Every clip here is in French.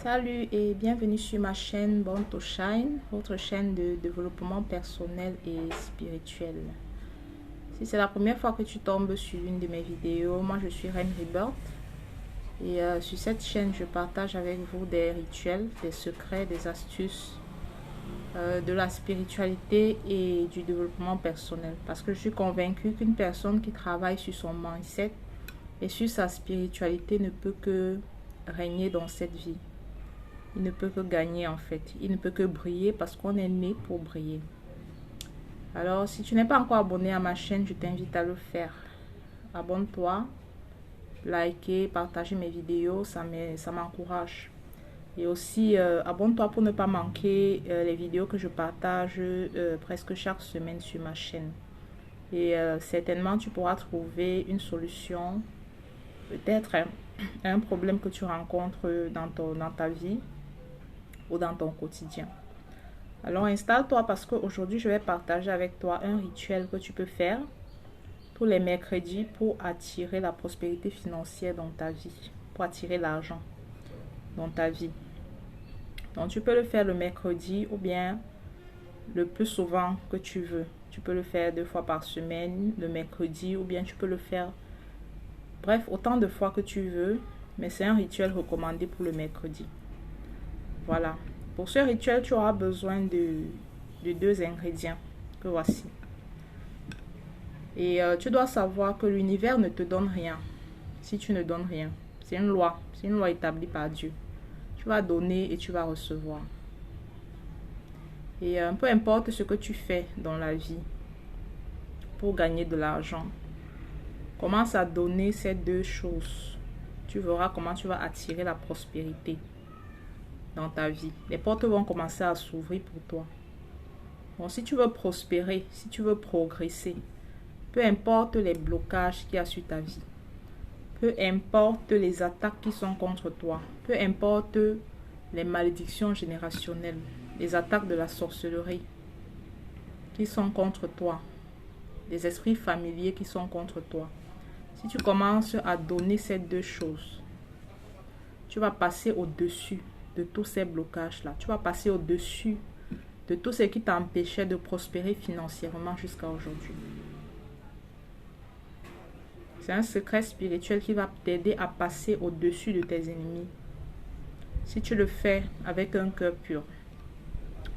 Salut et bienvenue sur ma chaîne Born to Shine, votre chaîne de développement personnel et spirituel. Si c'est la première fois que tu tombes sur une de mes vidéos, moi je suis Reine Rebirth et sur cette chaîne je partage avec vous des rituels, des secrets, des astuces, de la spiritualité et du développement personnel. Parce que je suis convaincue qu'une personne qui travaille sur son mindset et sur sa spiritualité ne peut que régner dans cette vie. Il ne peut que gagner en fait. Il ne peut que briller parce qu'on est né pour briller. Alors, si tu n'es pas encore abonné à ma chaîne, je t'invite à le faire. Abonne-toi, likez, partagez mes vidéos, ça m'encourage. Et aussi, abonne-toi pour ne pas manquer les vidéos que je partage presque chaque semaine sur ma chaîne. Et certainement, tu pourras trouver une solution, peut-être à un problème que tu rencontres dans ta vie ou dans ton quotidien. Alors installe-toi parce qu'aujourd'hui je vais partager avec toi un rituel que tu peux faire tous les mercredis pour attirer la prospérité financière dans ta vie, pour attirer l'argent dans ta vie. Donc tu peux le faire le mercredi ou bien le plus souvent que tu veux. Tu peux le faire 2 fois par semaine, le mercredi, ou bien tu peux le faire, bref, autant de fois que tu veux, mais c'est un rituel recommandé pour le mercredi. Voilà. Pour ce rituel, tu auras besoin de 2 ingrédients que voici. Et tu dois savoir que l'univers ne te donne rien si tu ne donnes rien. C'est une loi. C'est une loi établie par Dieu. Tu vas donner et tu vas recevoir. Et peu importe ce que tu fais dans la vie pour gagner de l'argent, commence à donner ces 2 choses. Tu verras comment tu vas attirer la prospérité dans ta vie. Les portes vont commencer à s'ouvrir pour toi. Bon, si tu veux prospérer, si tu veux progresser, peu importe les blocages qu'il y a sur ta vie, peu importe les attaques qui sont contre toi, peu importe les malédictions générationnelles, les attaques de la sorcellerie qui sont contre toi, les esprits familiers qui sont contre toi, si tu commences à donner ces 2 choses, tu vas passer au-dessus de tous ces blocages-là. Tu vas passer au-dessus de tout ce qui t'empêchait de prospérer financièrement jusqu'à aujourd'hui. C'est un secret spirituel qui va t'aider à passer au-dessus de tes ennemis. Si tu le fais avec un cœur pur.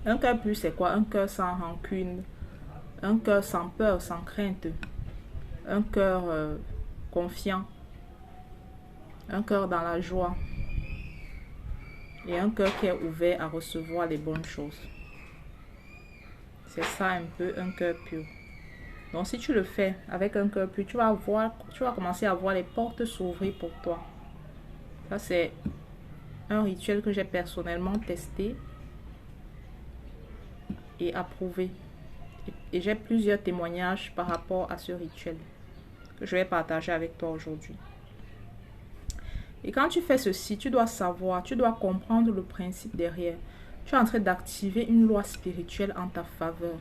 Un cœur pur, c'est quoi? Un cœur sans rancune, un cœur sans peur, sans crainte, un cœur confiant, un cœur dans la joie. Et un cœur qui est ouvert à recevoir les bonnes choses. C'est ça un peu un cœur pur. Donc si tu le fais avec un cœur pur, tu vas commencer à voir les portes s'ouvrir pour toi. Ça c'est un rituel que j'ai personnellement testé et approuvé. Et j'ai plusieurs témoignages par rapport à ce rituel que je vais partager avec toi aujourd'hui. Et quand tu fais ceci, tu dois savoir, tu dois comprendre le principe derrière. Tu es en train d'activer une loi spirituelle en ta faveur.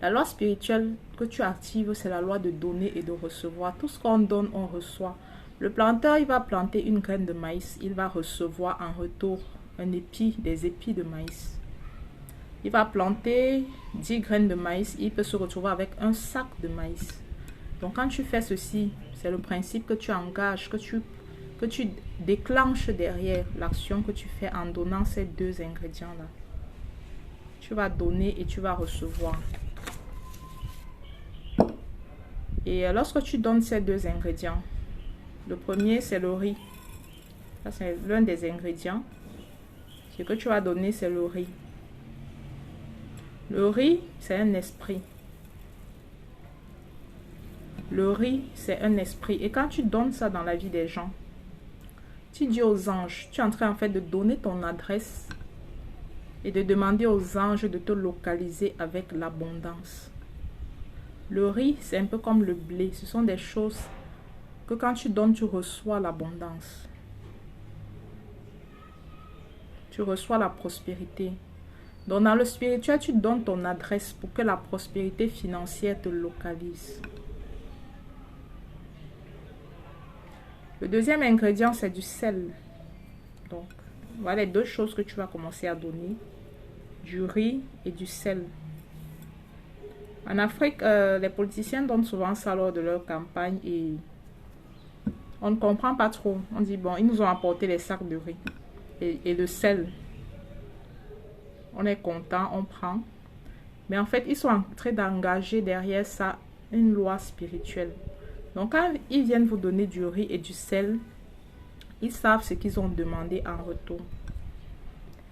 La loi spirituelle que tu actives, c'est la loi de donner et de recevoir. Tout ce qu'on donne, on reçoit. Le planteur, il va planter une graine de maïs. Il va recevoir en retour des épis de maïs. Il va planter 10 graines de maïs. Il peut se retrouver avec un sac de maïs. Donc quand tu fais ceci, c'est le principe que tu engages, que tu déclenches derrière l'action que tu fais en donnant ces 2 ingrédients-là. Tu vas donner et tu vas recevoir. Et lorsque tu donnes ces 2 ingrédients, le premier c'est le riz. Ça c'est l'un des ingrédients. Ce que tu vas donner c'est le riz. Le riz c'est un esprit. Le riz c'est un esprit. Et quand tu donnes ça dans la vie des gens, tu dis aux anges, tu es en train en fait de donner ton adresse et de demander aux anges de te localiser avec l'abondance. Le riz, c'est un peu comme le blé. Ce sont des choses que quand tu donnes, tu reçois l'abondance. Tu reçois la prospérité. Donc dans le spirituel, tu donnes ton adresse pour que la prospérité financière te localise. Le deuxième ingrédient, c'est du sel. Donc, Voilà les deux choses que tu vas commencer à donner. Du riz et du sel. En Afrique, les politiciens donnent souvent ça lors de leur campagne et on ne comprend pas trop. On dit, bon, ils nous ont apporté les sacs de riz et le sel. On est content, on prend. Mais en fait, ils sont en train d'engager derrière ça une loi spirituelle. Donc, quand ils viennent vous donner du riz et du sel, ils savent ce qu'ils ont demandé en retour.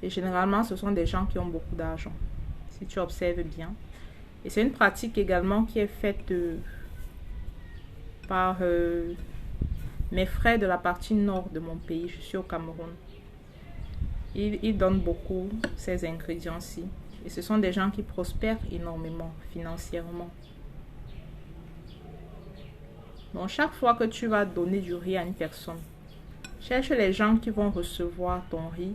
Et généralement, ce sont des gens qui ont beaucoup d'argent, si tu observes bien. Et c'est une pratique également qui est faite par mes frères de la partie nord de mon pays. Je suis au Cameroun. Ils donnent beaucoup ces ingrédients-ci. Et ce sont des gens qui prospèrent énormément financièrement. Donc, chaque fois que tu vas donner du riz à une personne, cherche les gens qui vont recevoir ton riz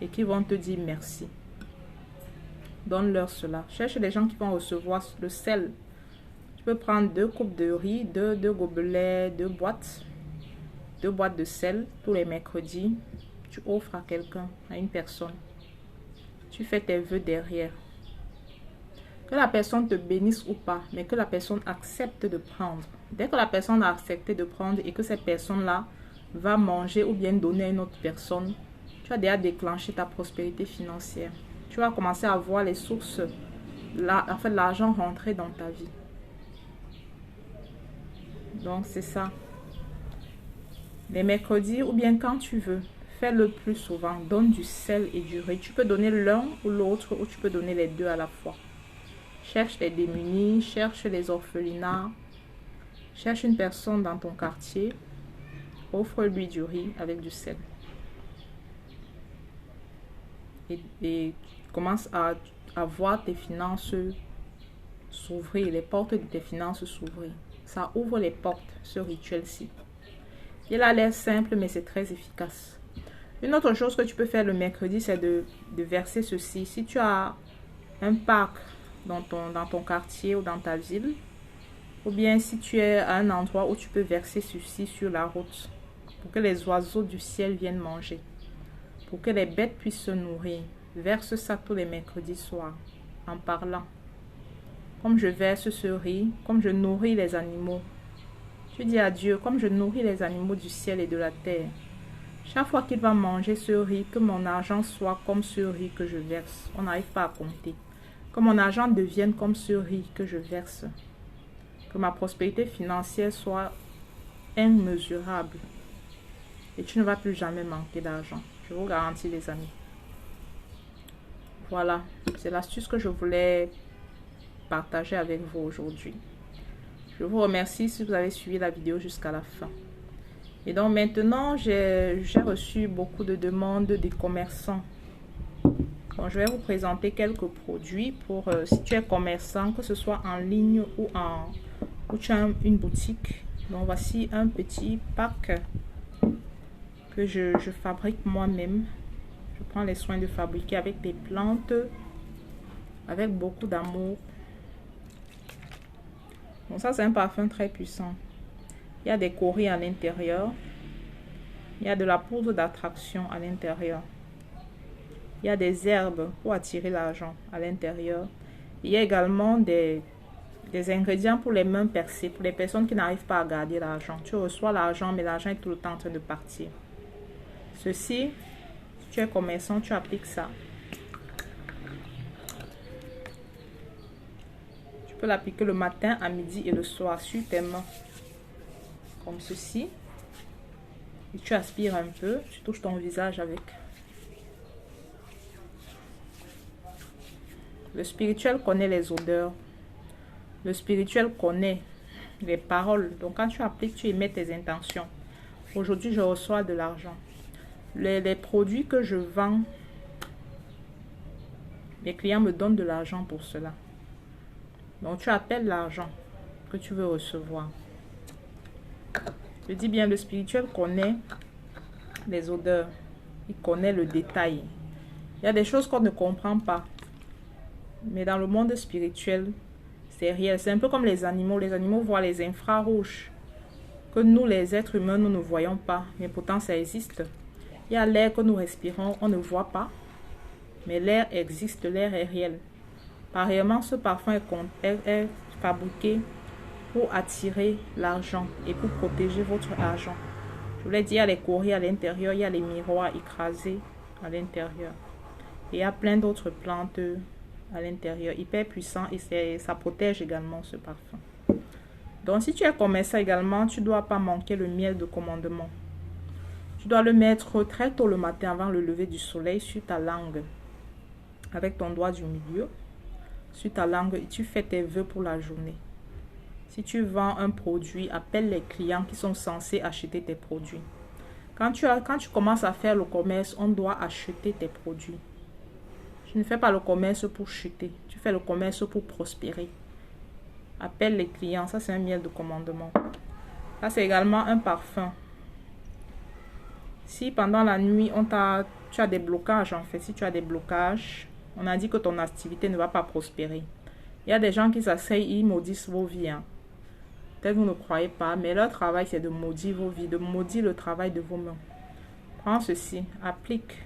et qui vont te dire merci. Donne-leur cela. Cherche les gens qui vont recevoir le sel. Tu peux prendre 2 coupes de riz, 2 gobelets, 2 boîtes de sel tous les mercredis. Tu offres à quelqu'un, à une personne. Tu fais tes vœux derrière. Que la personne te bénisse ou pas, mais que la personne accepte de prendre. Dès que la personne a accepté de prendre et que cette personne-là va manger ou bien donner à une autre personne, tu as déjà déclenché ta prospérité financière. Tu vas commencer à voir les sources, en fait, l'argent rentrer dans ta vie. Donc, c'est ça. Les mercredis ou bien quand tu veux, fais-le plus souvent. Donne du sel et du riz. Tu peux donner l'un ou l'autre ou tu peux donner les deux à la fois. Cherche les démunis, cherche les orphelinats. Cherche une personne dans ton quartier. Offre-lui du riz avec du sel. Et commence à voir tes finances s'ouvrir, les portes de tes finances s'ouvrir. Ça ouvre les portes, ce rituel-ci. Il a l'air simple, mais c'est très efficace. Une autre chose que tu peux faire le mercredi, c'est de verser ceci. Si tu as un parc dans ton quartier ou dans ta ville, ou bien si tu es à un endroit où tu peux verser ceci sur la route, pour que les oiseaux du ciel viennent manger, pour que les bêtes puissent se nourrir. Verse ça tous les mercredis soirs, en parlant. Comme je verse ce riz, comme je nourris les animaux. Tu dis à Dieu, comme je nourris les animaux du ciel et de la terre. Chaque fois qu'il va manger ce riz, que mon argent soit comme ce riz que je verse. On n'arrive pas à compter. Que mon argent devienne comme ce riz que je verse. Que ma prospérité financière soit immesurable. Et tu ne vas plus jamais manquer d'argent. Je vous garantis, les amis. Voilà, c'est l'astuce que je voulais partager avec vous aujourd'hui. Je vous remercie si vous avez suivi la vidéo jusqu'à la fin. Et donc maintenant, j'ai reçu beaucoup de demandes des commerçants. Donc, je vais vous présenter quelques produits pour si tu es commerçant, que ce soit en ligne ou tu as une boutique. Donc voici un petit pack que je fabrique moi-même. Je prends les soins de fabriquer avec des plantes, avec beaucoup d'amour. Bon, ça c'est un parfum très puissant. Il y a des coris à l'intérieur. Il y a de la poudre d'attraction à l'intérieur. Il y a des herbes pour attirer l'argent à l'intérieur. Il y a également des ingrédients pour les mains percées, pour les personnes qui n'arrivent pas à garder l'argent. Tu reçois l'argent, mais l'argent est tout le temps en train de partir. Ceci, si tu es commerçant, tu appliques ça. Tu peux l'appliquer le matin, à midi et le soir sur tes mains. Comme ceci. Et tu aspires un peu, tu touches ton visage avec. Le spirituel connaît les odeurs. Le spirituel connaît les paroles. Donc quand tu appliques, tu émets tes intentions. Aujourd'hui, je reçois de l'argent. Les produits que je vends, les clients me donnent de l'argent pour cela. Donc tu appelles l'argent que tu veux recevoir. Je dis bien, le spirituel connaît les odeurs. Il connaît le détail. Il y a des choses qu'on ne comprend pas. Mais dans le monde spirituel, c'est réel. C'est un peu comme les animaux. Les animaux voient les infrarouges que nous, les êtres humains, nous ne voyons pas. Mais pourtant, ça existe. Il y a l'air que nous respirons, on ne voit pas. Mais l'air existe, l'air est réel. Pareillement, ce parfum est fabriqué pour attirer l'argent et pour protéger votre argent. Je vous l'ai dit, il y a les courriers à l'intérieur, il y a les miroirs écrasés à l'intérieur. Et il y a plein d'autres plantes à l'intérieur, hyper puissant, et ça protège également ce parfum. Donc si tu es commerçant également, tu ne dois pas manquer le miel de commandement. Tu dois le mettre très tôt le matin avant le lever du soleil sur ta langue, avec ton doigt du milieu, sur ta langue, et tu fais tes vœux pour la journée. Si tu vends un produit, appelle les clients qui sont censés acheter tes produits. Quand tu commences à faire le commerce, on doit acheter tes produits. Tu ne fais pas le commerce pour chuter, tu fais le commerce pour prospérer. Appelle les clients, ça c'est un miel de commandement. Ça c'est également un parfum. Si pendant la nuit, tu as des blocages en fait, si tu as des blocages, on a dit que ton activité ne va pas prospérer. Il y a des gens qui s'asseyent, ils maudissent vos vies. Peut-être que vous ne croyez pas, mais leur travail c'est de maudire vos vies, de maudire le travail de vos mains. Prends ceci, applique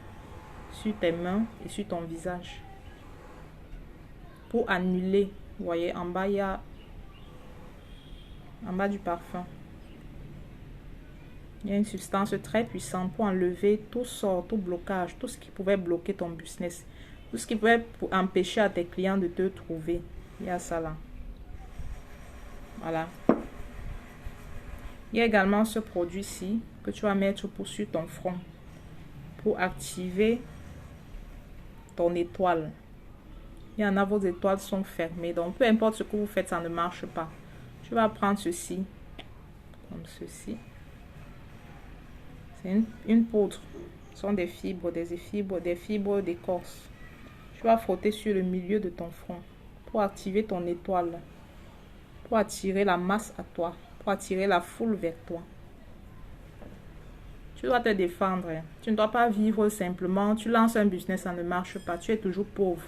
sur tes mains et sur ton visage. Pour annuler, vous voyez, en bas, il y a en bas du parfum. Il y a une substance très puissante pour enlever tout sort, tout blocage, tout ce qui pouvait bloquer ton business, tout ce qui pouvait empêcher à tes clients de te trouver. Il y a ça là. Voilà. Il y a également ce produit-ci que tu vas mettre sur ton front pour activer ton étoile. Il y en a, vos étoiles sont fermées. Donc, peu importe ce que vous faites, ça ne marche pas. Tu vas prendre ceci, comme ceci. C'est une poudre. Ce sont des fibres d'écorce. Tu vas frotter sur le milieu de ton front pour activer ton étoile, pour attirer la masse à toi, pour attirer la foule vers toi. Tu dois te défendre. Tu ne dois pas vivre simplement. Tu lances un business, ça ne marche pas. Tu es toujours pauvre.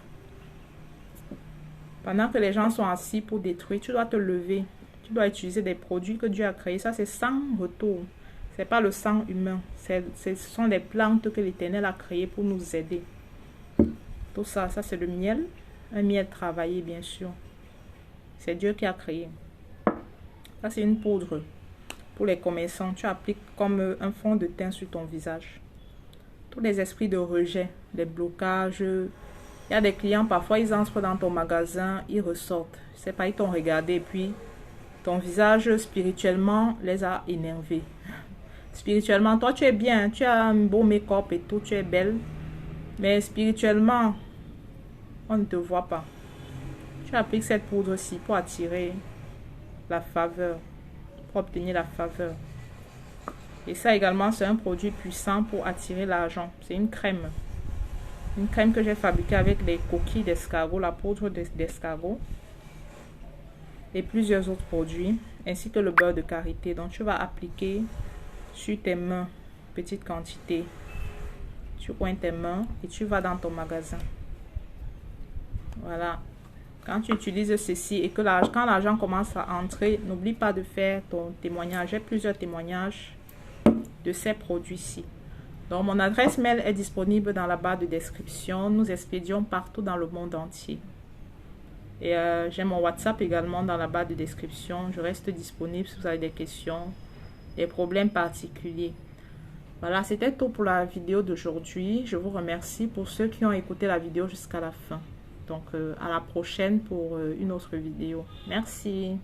Pendant que les gens sont assis pour détruire, tu dois te lever. Tu dois utiliser des produits que Dieu a créés. Ça, c'est sans retour. Ce n'est pas le sang humain. Ce sont des plantes que l'Éternel a créées pour nous aider. Tout ça, ça c'est le miel. Un miel travaillé, bien sûr. C'est Dieu qui a créé. Ça, c'est une poudre. Pour les commerçants, tu appliques comme un fond de teint sur ton visage. Tous les esprits de rejet, des blocages. Il y a des clients, parfois ils entrent dans ton magasin, ils ressortent. Je sais pas, ils t'ont regardé et puis ton visage spirituellement les a énervés. Spirituellement, toi tu es bien, tu as un beau make-up et tout, tu es belle. Mais spirituellement, on ne te voit pas. Tu appliques cette poudre-ci pour attirer la faveur, pour obtenir la faveur. Et ça également, c'est un produit puissant pour attirer l'argent. C'est une crème. Une crème que j'ai fabriquée avec les coquilles d'escargot, la poudre d'escargot et plusieurs autres produits, ainsi que le beurre de karité. Donc tu vas appliquer sur tes mains, petite quantité. Tu coins tes mains et tu vas dans ton magasin. Voilà. Quand tu utilises ceci et que quand l'argent commence à entrer, n'oublie pas de faire ton témoignage. J'ai plusieurs témoignages de ces produits-ci. Donc, mon adresse mail est disponible dans la barre de description. Nous expédions partout dans le monde entier. Et j'ai mon WhatsApp également dans la barre de description. Je reste disponible si vous avez des questions, des problèmes particuliers. Voilà, c'était tout pour la vidéo d'aujourd'hui. Je vous remercie pour ceux qui ont écouté la vidéo jusqu'à la fin. Donc, à la prochaine pour une autre vidéo. Merci.